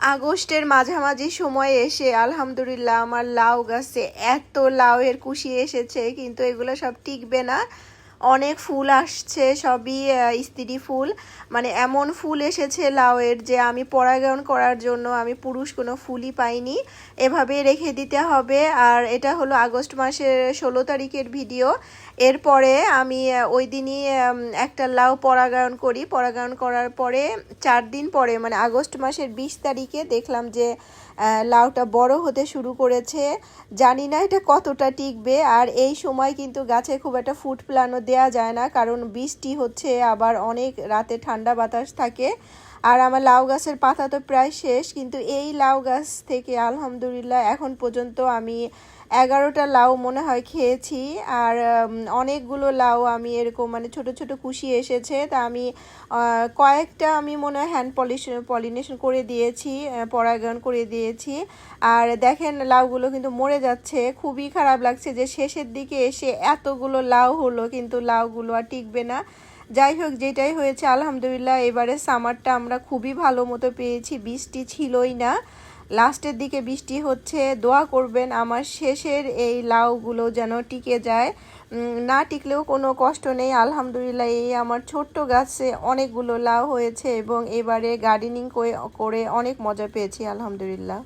আগস্টের মাঝামাঝি সময়ে এসে আলহামদুলিল্লাহ আমার লাউ গাছে এত লাউয়ের কুশি এসেছে, কিন্তু এগুলো সব টিকবে না। অনেক ফুল আসছে, সবই স্ত্রী ফুল। মানে এমন ফুল এসেছে লাউয়ের যে আমি পরাগায়ন করার জন্য আমি পুরুষ কোনো ফুলই পাইনি। এভাবে রেখে দিতে হবে। আর এটা হলো আগস্ট মাসের 16 তারিখের ভিডিও। এরপরে আমি ওই দিনই একটা লাউ পরাগায়ন করি। পরাগায়ন করার পরে 4 দিন পরে মানে আগস্ট মাসের 20 তারিখে দেখলাম যে লাউটা বড় হতে শুরু করেছে। জানি না এটা কতটা টিকবে। আর এই সময় কিন্তু গাছে খুব একটা ফুড প্ল্যানও দেওয়া যায় না, কারণ বৃষ্টি হচ্ছে, আবার অনেক রাতে ঠান্ডা বাতাস থাকে। আর আমার লাউ গাছের পাতা তো প্রায় শেষ, কিন্তু এই লাউ গাছ থেকে আলহামদুলিল্লাহ এখন পর্যন্ত আমি 11টা লাউ মনে হয় খেয়েছি। আর অনেকগুলো লাউ আমি এরকম মানে ছোট ছোট কুশি এসেছে, তা আমি কয়েকটা আমি মনে হয় হ্যান্ড পলিনেশন করে দিয়েছি, পরাগায়ন করে দিয়েছি। আর দেখেন লাউগুলো কিন্তু মরে যাচ্ছে। খুবই খারাপ লাগছে যে শেষের দিকে এসে এতগুলো লাউ হলো, কিন্তু লাউগুলো আর টিকবে না। যাই হোক, যেটাই হয়েছে আলহামদুলিল্লাহ এবারে সামারটা আমরা খুবই ভালো মতো পেয়েছি, বৃষ্টি ছিলই না। লাস্টের দিকে বৃষ্টি হচ্ছে। দোয়া করবেন আমার শেষের এই লাউগুলো যেন টিকে যায়। না টিকলেও কোনো কষ্ট নেই, আলহামদুলিল্লাহ এই আমার ছোট্ট গাছে অনেকগুলো লাউ হয়েছে এবং এবারে গার্ডেনিং করে অনেক মজা পেয়েছি আলহামদুলিল্লাহ।